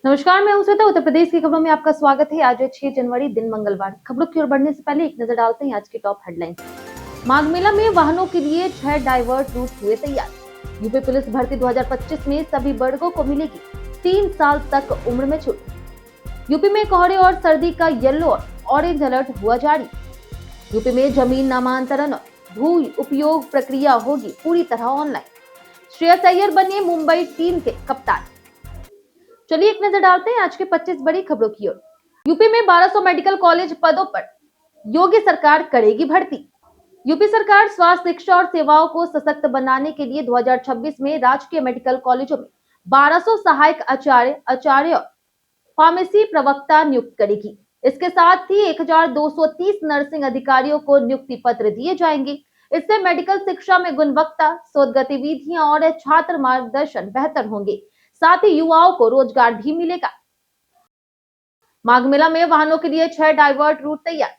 नमस्कार, मैं हूं श्वेता। उत्तर प्रदेश की खबरों में आपका स्वागत है। आज है 6 जनवरी, दिन मंगलवार। खबरों की ओर बढ़ने से पहले एक नजर डालते हैं आज की टॉप हेडलाइंस। माघ मेला में वाहनों के लिए 6 डाइवर्ट रूट हुए तैयार। यूपी पुलिस भर्ती 2025 में सभी वर्गों को मिलेगी 3 साल तक उम्र में छूट। यूपी में कोहरे और सर्दी का येलो और ऑरेंज अलर्ट हुआ जारी। यूपी में जमीन नामांतरण और भू उपयोग प्रक्रिया होगी पूरी तरह ऑनलाइन। श्रेयस अय्यर बने मुंबई टीम के कप्तान। चलिए एक नजर डालते हैं आज के 25 बड़ी खबरों की ओर। यूपी में 1200 मेडिकल कॉलेज पदों पर योगी सरकार करेगी भर्ती। यूपी सरकार स्वास्थ्य, शिक्षा और सेवाओं को सशक्त बनाने के लिए 2026 में राजकीय मेडिकल कॉलेजों में 1200 सहायक आचार्य और फार्मेसी प्रवक्ता नियुक्त करेगी। इसके साथ ही 1230 नर्सिंग अधिकारियों को नियुक्ति पत्र दिए जाएंगे। इससे मेडिकल शिक्षा में गुणवत्ता, शोध गतिविधियां और छात्र मार्गदर्शन बेहतर होंगे। साथ ही युवाओं को रोजगार भी मिलेगा। माघ मेला में वाहनों के लिए 6 डाइवर्ट रूट तैयार।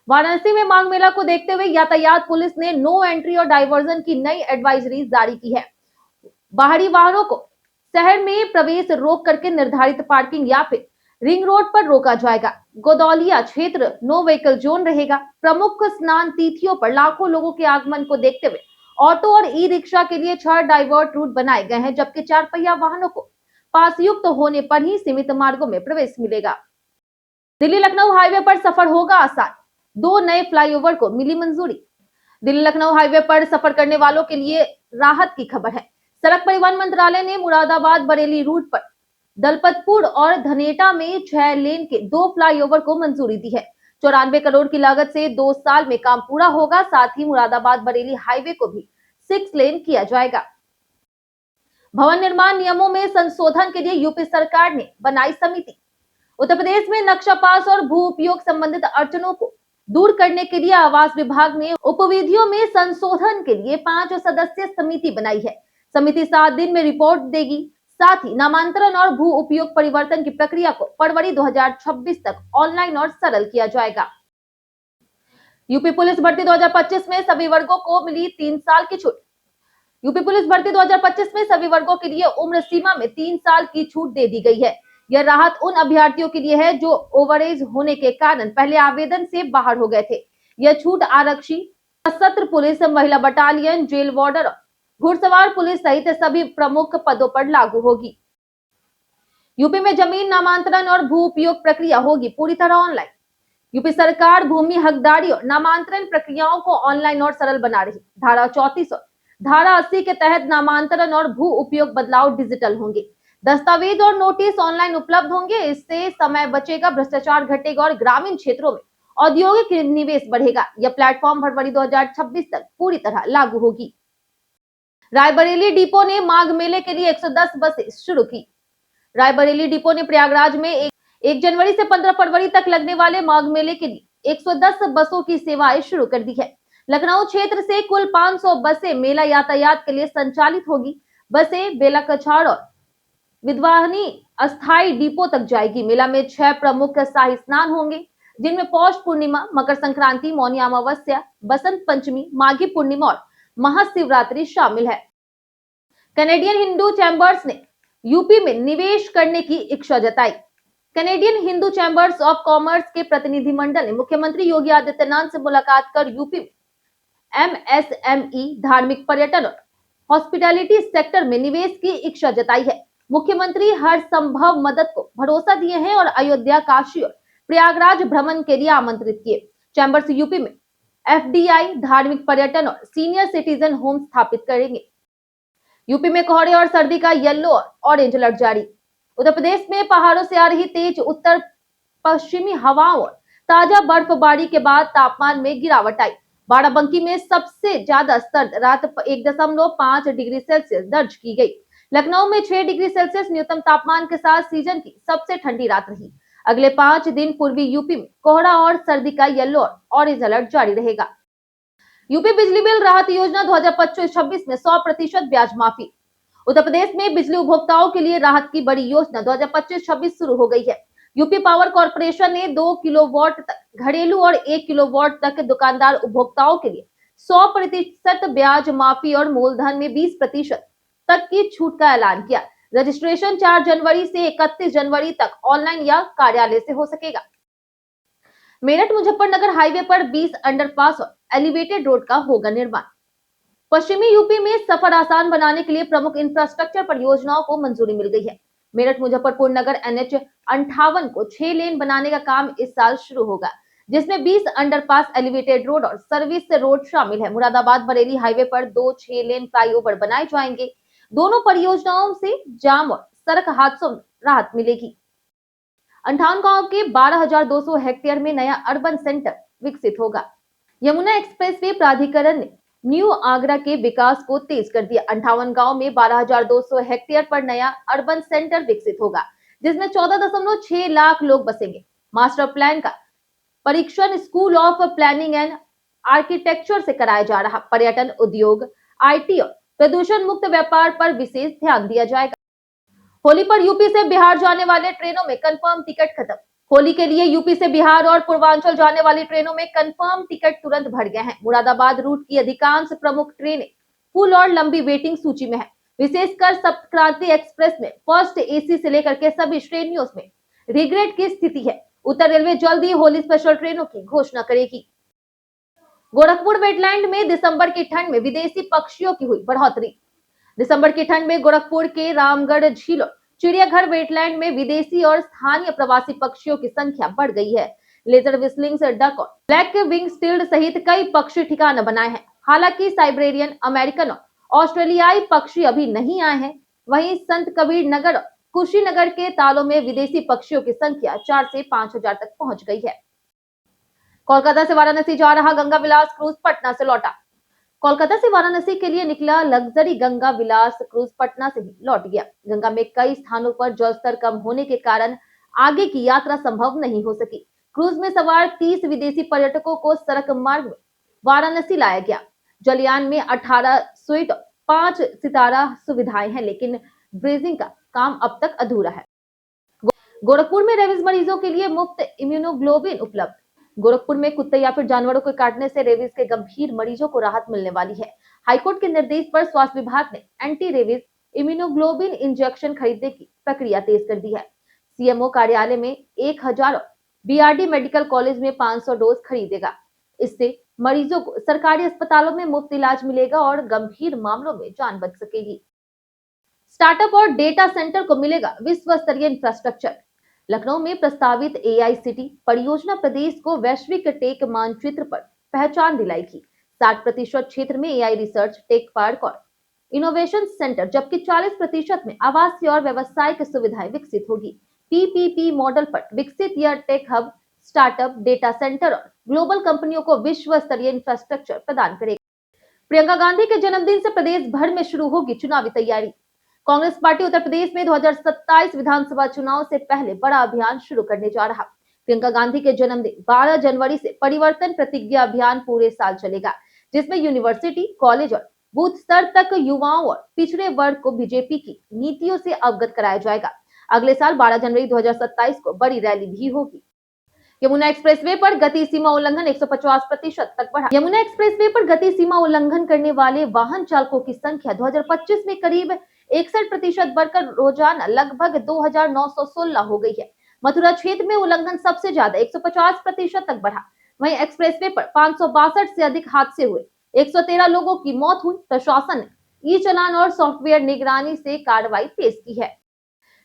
वाराणसी में माघ मेला को देखते हुए यातायात पुलिस ने नो एंट्री और डाइवर्जन की नई एडवाइजरी जारी की है। बाहरी वाहनों को शहर में प्रवेश रोक करके निर्धारित पार्किंग या फिर रिंग रोड पर रोका जाएगा। गोदौलिया क्षेत्र नो व्हीकल जोन रहेगा। प्रमुख स्नान तिथियों पर लाखों लोगों के आगमन को देखते हुए ऑटो और ई रिक्शा के लिए 6 डाइवर्ट रूट बनाए गए हैं, जबकि 4 पहिया वाहनों को पास युक्त होने पर ही सीमित मार्गों में प्रवेश मिलेगा। दिल्ली लखनऊ हाईवे पर सफर होगा आसान। 2 नए फ्लाईओवर को मिली मंजूरी। दिल्ली लखनऊ हाईवे पर सफर करने वालों के लिए राहत की खबर है। सड़क परिवहन मंत्रालय ने मुरादाबाद बरेली रूट पर दलपतपुर और धनेटा में 6 लेन के 2 फ्लाईओवर को मंजूरी दी है। 94 करोड़ की लागत से 2 साल में काम पूरा होगा। साथ ही मुरादाबाद बरेली हाईवे को भी 6 लेन किया जाएगा। भवन निर्माण नियमों में संशोधन के लिए यूपी सरकार ने बनाई समिति। उत्तर प्रदेश में नक्शा पास और भू उपयोग संबंधित अड़चनों को दूर करने के लिए आवास विभाग ने उपविधियों में संशोधन के लिए 5 सदस्यीय समिति बनाई है। समिति 7 दिन में रिपोर्ट देगी। साथ ही नामांतरण और भू उपयोग परिवर्तन की प्रक्रिया को फरवरी 2026 तक ऑनलाइन और सरल किया जाएगा। यूपी पुलिस भर्ती 2025 में सभी वर्गों को मिली 3 साल की छूट। यूपी पुलिस भर्ती 2025 में सभी वर्गों के लिए उम्र सीमा में 3 साल की छूट दे दी गई है। यह राहत उन अभ्यर्थियों के लिए है जो ओवरेज होने के कारण पहले आवेदन से बाहर हो गए थे। यह छूट आरक्षी, सशस्त्र पुलिस, महिला बटालियन, जेल वार्डर, घुड़सवार पुलिस सहित सभी प्रमुख पदों पर लागू होगी। यूपी में जमीन नामांतरण और भू उपयोग प्रक्रिया होगी पूरी तरह ऑनलाइन। यूपी सरकार भूमि हकदारी और नामांतरण प्रक्रियाओं को ऑनलाइन और सरल बना रही। धारा 34 और धारा 80 के तहत नामांतरण और भू उपयोग बदलाव डिजिटल होंगे। दस्तावेज और नोटिस ऑनलाइन उपलब्ध होंगे। इससे समय बचेगा, भ्रष्टाचार घटेगा और ग्रामीण क्षेत्रों में औद्योगिक निवेश बढ़ेगा। यह प्लेटफॉर्म फरवरी 2026 तक पूरी तरह लागू होगी। रायबरेली डिपो ने माघ मेले के लिए 110 बसें शुरू की। रायबरेली डिपो ने प्रयागराज में 1 जनवरी से 15 फरवरी तक लगने वाले माघ मेले के लिए 110 बसों की सेवाएं शुरू कर दी है। लखनऊ क्षेत्र से कुल 500 बसें मेला यातायात के लिए संचालित होगी। बसें बेला कछाड़ और विद्वानी अस्थायी डिपो तक जाएगी। मेला में 6 प्रमुख शाही स्नान होंगे, जिनमें पौष पूर्णिमा, मकर संक्रांति, मौनी अमावस्या, बसंत पंचमी, माघी पूर्णिमा और महाशिवरात्रि शामिल है। कैनेडियन हिंदू चैंबर्स ने यूपी में निवेश करने की इच्छा जताई। Canadian Hindu chambers of commerce के प्रतिनिधिमंडल ने मुख्यमंत्री योगी आदित्यनाथ से मुलाकात कर यूपी में एमएसएमई, धार्मिक, पर्यटन और हॉस्पिटैलिटी सेक्टर में निवेश की इच्छा जताई है। मुख्यमंत्री हर संभव मदद को भरोसा दिए हैं और अयोध्या, काशी और प्रयागराज भ्रमण के लिए आमंत्रित किए। चैंबर्स यूपी में एफडीआई, धार्मिक, पर्यटन और सीनियर सिटीजन होम स्थापित करेंगे। यूपी में कोहरे और सर्दी का येलो और ऑरेंज अलर्ट जारी। उत्तर प्रदेश में पहाड़ों से आ रही तेज उत्तर पश्चिमी हवाओं और ताजा बर्फबारी के बाद तापमान में गिरावट आई। बाराबंकी में सबसे ज्यादा सर्द रात 1.5 डिग्री सेल्सियस दर्ज की गई। लखनऊ में 6 डिग्री सेल्सियस न्यूनतम तापमान के साथ सीजन की सबसे ठंडी रात रही। अगले 5 दिन पूर्वी यूपी में कोहरा और सर्दी का येलो और ऑरेंज अलर्ट जारी रहेगा। यूपी बिजली बिल राहत योजना 2025-26 में 100% ब्याज माफी। उत्तर प्रदेश में बिजली उपभोक्ताओं के लिए राहत की बड़ी योजना 2025-26 शुरू हो गई है। यूपी पावर कॉर्पोरेशन ने 2 किलोवाट तक घरेलू और 1 किलोवाट तक दुकानदार उपभोक्ताओं के लिए 100% ब्याज माफी और मूलधन में 20% तक की छूट का ऐलान किया। रजिस्ट्रेशन 4 जनवरी से 31 जनवरी तक ऑनलाइन या कार्यालय से हो सकेगा। मेरठ मुजफ्फरनगर हाईवे पर 20 अंडरपास और एलिवेटेड रोड का होगा निर्माण। पश्चिमी यूपी में सफर आसान बनाने के लिए प्रमुख इंफ्रास्ट्रक्चर परियोजनाओं को मंजूरी मिल गई है। मेरठ मुजफ्फरपुर नगर NH 58 को 6 लेन बनाने का काम इस साल शुरू होगा, जिसमें 20 अंडरपास, एलिवेटेड रोड और सर्विस रोड शामिल है। मुरादाबाद बरेली हाईवे पर 2 6 लेन फ्लाईओवर बनाए जाएंगे। दोनों परियोजनाओं से जाम और सड़क हादसों में राहत मिलेगी। 58 गांव के 12,200 हेक्टेयर में नया अर्बन सेंटर विकसित होगा। यमुना एक्सप्रेसवे प्राधिकरण ने न्यू आगरा के विकास को तेज कर दिया। 58 गांव में 12,200 हेक्टेयर पर नया अर्बन सेंटर विकसित होगा, जिसमें 14.6 लाख लोग बसेंगे। मास्टर प्लान का परीक्षण school of planning and architecture से कराया जा रहा। पर्यटन, उद्योग, IT और प्रदूषण मुक्त व्यापार पर विशेष ध्यान दिया जाएगा। होली पर यूपी से बिहार जाने वाले ट्रेनों में कंफर्म टिकट खत्म। होली के लिए यूपी से बिहार और पूर्वांचल जाने वाली ट्रेनों में कंफर्म टिकट तुरंत भर गए हैं। मुरादाबाद रूट की अधिकांश प्रमुख ट्रेनें फुल और लंबी वेटिंग सूची में है। विशेषकर सप्त क्रांति एक्सप्रेस में फर्स्ट AC से लेकर के सभी श्रेणियों में रिग्रेड की स्थिति है। उत्तर रेलवे जल्द ही होली स्पेशल ट्रेनों की घोषणा करेगी। गोरखपुर वेटलैंड में दिसंबर की ठंड में विदेशी पक्षियों की हुई बढ़ोतरी। दिसंबर की ठंड में गोरखपुर के रामगढ़ झील और चिड़ियाघर वेटलैंड में विदेशी और स्थानीय प्रवासी पक्षियों की संख्या बढ़ गई है। लेजर विस्लिंग डक और ब्लैक विंग स्टिल्ड सहित कई पक्षी ठिकाना बनाए हैं। हालांकि साइबेरियन, अमेरिकन और ऑस्ट्रेलियाई पक्षी अभी नहीं आए हैं। वहीं संत कबीर नगर और कुशीनगर के तालों में विदेशी पक्षियों की संख्या 4 से 5 हजार तक पहुंच गई है। कोलकाता से वाराणसी जा रहा गंगा विलास क्रूज पटना से लौटा। कोलकाता से वाराणसी के लिए निकला लग्जरी गंगा विलास क्रूज पटना से ही लौट गया। गंगा में कई स्थानों पर जलस्तर कम होने के कारण आगे की यात्रा संभव नहीं हो सकी। क्रूज में सवार 30 विदेशी पर्यटकों को सड़क मार्ग में वाराणसी लाया गया। जलयान में 18 स्वीट और 5 सितारा सुविधाएं हैं, लेकिन ब्रीजिंग का काम अब तक अधूरा है। गोरखपुर में रेबीज मरीजों के लिए मुफ्त इम्यूनोग्लोबिन उपलब्ध। गोरखपुर में कुत्ते या फिर जानवरों को काटने से रेबीज के गंभीर मरीजों को राहत मिलने वाली है। हाईकोर्ट के निर्देश पर स्वास्थ्य विभाग ने एंटी रेबीज इम्यूनोग्लोबिन इंजेक्शन खरीदने की प्रक्रिया तेज कर दी है। CMO कार्यालय में 1000 और BRD मेडिकल कॉलेज में 500 डोज खरीदेगा। इससे मरीजों को सरकारी अस्पतालों में मुफ्त इलाज मिलेगा और गंभीर मामलों में जान बच सकेगी। स्टार्टअप और डेटा सेंटर को मिलेगा विश्व स्तरीय इंफ्रास्ट्रक्चर। लखनऊ में प्रस्तावित AI सिटी परियोजना प्रदेश को वैश्विक टेक मानचित्र पर पहचान दिलाएगी। 60% क्षेत्र में AI रिसर्च, टेक पार्क और इनोवेशन सेंटर, जबकि 40% में आवासीय और व्यावसायिक सुविधाएं विकसित होगी। PPP मॉडल पर विकसित यह tech hub startup, data centre और ग्लोबल कंपनियों को विश्व स्तरीय इंफ्रास्ट्रक्चर प्रदान करेगा। प्रियंका गांधी के जन्मदिन से प्रदेश भर में शुरू होगी चुनावी तैयारी। कांग्रेस पार्टी उत्तर प्रदेश में 2027 विधानसभा चुनाव से पहले बड़ा अभियान शुरू करने जा रहा। प्रियंका गांधी के जन्मदिन 12 जनवरी से परिवर्तन प्रतिज्ञा अभियान पूरे साल चलेगा, जिसमें यूनिवर्सिटी, कॉलेज और बूथ स्तर तक युवाओं और पिछड़े वर्ग को बीजेपी की नीतियों से अवगत कराया जाएगा। अगले साल 12 जनवरी 2027 को बड़ी रैली भी होगी। यमुना एक्सप्रेसवे पर गति सीमा उल्लंघन 150% तक बढ़ा। यमुना एक्सप्रेसवे पर गति सीमा उल्लंघन करने वाले वाहन चालकों की संख्या 2025 में करीब 61% बढ़कर रोजाना लगभग 2916 हो गई है। मथुरा क्षेत्र में उल्लंघन सबसे ज्यादा 150% तक बढ़ा। वहीं एक्सप्रेसवे पर 562 से अधिक हादसे हुए, 113 लोगों की मौत हुई। प्रशासन ने ई-चालान और सॉफ्टवेयर निगरानी से कार्रवाई तेज की है।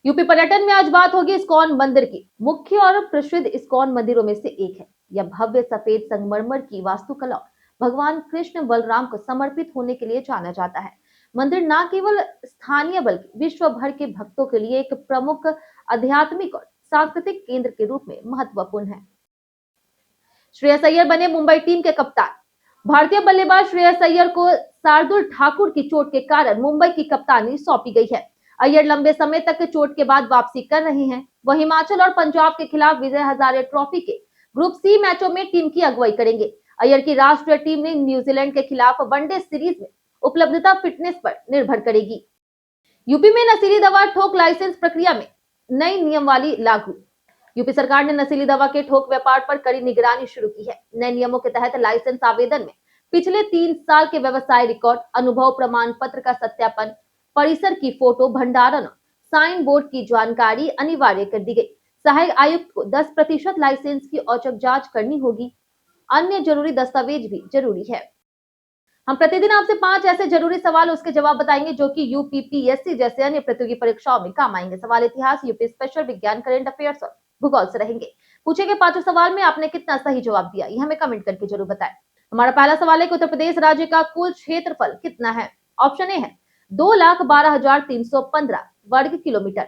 यूपी पर्यटन में आज बात होगी इस्कॉन मंदिर की। मुख्य और प्रसिद्ध इस्कॉन मंदिरों में से एक है। यह भव्य सफेद संगमरमर की वास्तुकला भगवान कृष्ण बलराम को समर्पित होने के लिए जाना जाता है। मंदिर न केवल स्थानीय बल्कि विश्व भर के भक्तों के लिए एक प्रमुख आध्यात्मिक और सांस्कृतिक केंद्र के रूप में महत्वपूर्ण है। श्रेयस अय्यर बने मुंबई टीम के कप्तान। भारतीय बल्लेबाज श्रेयस अय्यर को शार्दुल ठाकुर की चोट के कारण मुंबई की कप्तानी सौंपी गई है। अय्यर लंबे समय तक चोट के बाद वापसी कर रहे हैं। वह हिमाचल और पंजाब के खिलाफ विजय हजारे ट्रॉफी के ग्रुप C मैचों में टीम की अगुवाई करेंगे। अय्यर की राष्ट्रीय टीम ने न्यूजीलैंड के खिलाफ वनडे सीरीज में उपलब्धता फिटनेस पर निर्भर करेगी। यूपी में नशीली दवा ठोक लाइसेंस प्रक्रिया में नई नियमावली लागू। यूपी सरकार ने नशीली दवा के ठोक व्यापार पर कड़ी निगरानी शुरू की है। नए नियमों के तहत लाइसेंस आवेदन में पिछले 3 साल के व्यवसाय रिकॉर्ड, अनुभव प्रमाण पत्र का सत्यापन, परिसर की फोटो, भंडारण, साइन बोर्ड की जानकारी अनिवार्य कर दी गई। सहायक आयुक्त को 10% लाइसेंस की औचक जांच करनी होगी। अन्य जरूरी दस्तावेज भी जरूरी है। हम प्रतिदिन आपसे 5 ऐसे जरूरी सवाल उसके जवाब बताएंगे जो कि यूपीपीएससी जैसे अन्य प्रतियोगी परीक्षाओं में काम आएंगे। सवाल इतिहास, यूपी स्पेशल, विज्ञान, करंट अफेयर्स और भूगोल से रहेंगे। पूछे गए 5 सवाल में आपने कितना सही जवाब दिया, ये हमें कमेंट करके जरूर बताएं। हमारा पहला सवाल है कि उत्तर प्रदेश राज्य का कुल क्षेत्रफल कितना है। ऑप्शन ए है 2,12,315 वर्ग किलोमीटर।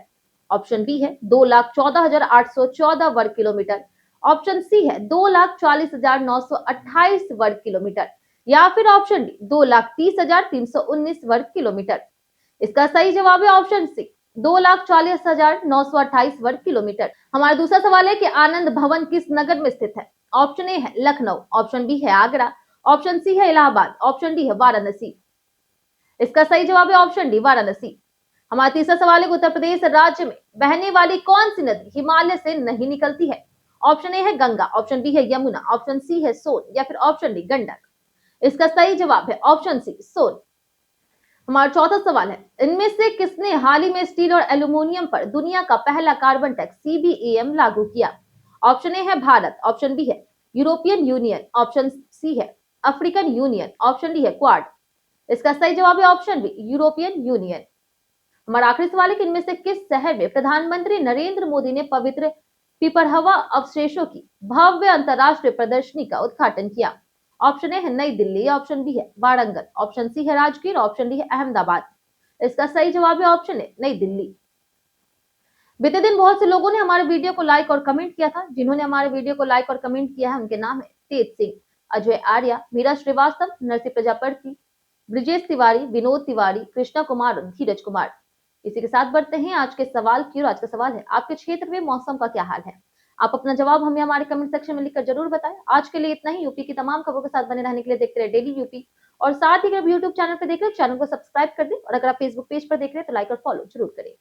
ऑप्शन बी है 2,14,814 वर्ग किलोमीटर। ऑप्शन सी है 2,40,928 वर्ग किलोमीटर या फिर ऑप्शन डी 2,30,319 वर्ग किलोमीटर। इसका सही जवाब है ऑप्शन सी 2,40,928 वर्ग किलोमीटर। हमारा दूसरा सवाल है कि आनंद भवन किस नगर में स्थित है। ऑप्शन ए है लखनऊ, ऑप्शन बी है आगरा, ऑप्शन सी है इलाहाबाद, ऑप्शन डी है वाराणसी। इसका सही जवाब है ऑप्शन डी वाराणसी। हमारा तीसरा सवाल है कि उत्तर प्रदेश राज्य में बहने वाली कौन सी नदी हिमालय से नहीं निकलती है। ऑप्शन ए है गंगा, ऑप्शन बी है यमुना, ऑप्शन सी है सोन या फिर ऑप्शन डी गंडक। इसका सही जवाब है ऑप्शन सी सोन। हमारा चौथा सवाल है इनमें से किसने हाल ही में स्टील और एल्यूमिनियम पर दुनिया का पहला कार्बन टैक्स सीबीएम लागू किया। ऑप्शन ए है भारत, ऑप्शन बी है यूरोपियन यूनियन, ऑप्शन सी है अफ्रीकन यूनियन, ऑप्शन डी है क्वाड। इसका सही जवाब है ऑप्शन बी यूरोपियन यूनियन। हमारा आखिरी सवाल है कि इनमें से किस शहर में प्रधानमंत्री नरेंद्र मोदी ने पवित्र पिपरहवा अवशेषों की भव्य अंतरराष्ट्रीय प्रदर्शनी का उद्घाटन किया। ऑप्शन ए है नई दिल्ली, ऑप्शन बी है वारंगल, ऑप्शन सी है राजगीर, ऑप्शन डी है अहमदाबाद। इसका सही जवाब है ऑप्शन ए नई दिल्ली। बीते दिन बहुत से लोगों ने हमारे वीडियो को लाइक और कमेंट किया था। जिन्होंने हमारे वीडियो को लाइक और कमेंट किया है उनके नाम है तेज सिंह, अजय आर्या, मीरा श्रीवास्तव, नरसी प्रजापति, ब्रिजेश तिवारी, विनोद तिवारी, कृष्णा कुमार और धीरज कुमार। इसी के साथ बढ़ते हैं आज के सवाल की ओर। आज का सवाल है आपके क्षेत्र में मौसम का क्या हाल है। आप अपना जवाब हमें हमारे कमेंट सेक्शन में लिखकर जरूर बताएं। आज के लिए इतना ही। यूपी की तमाम खबरों के साथ बने रहने के लिए देखते रहे डेली यूपी और साथ ही अगर यूट्यूब चैनल पर देख रहे हैं चैनल को सब्सक्राइब कर दें और अगर आप फेसबुक पेज पर देख रहे हैं तो लाइक और फॉलो जरूर करें।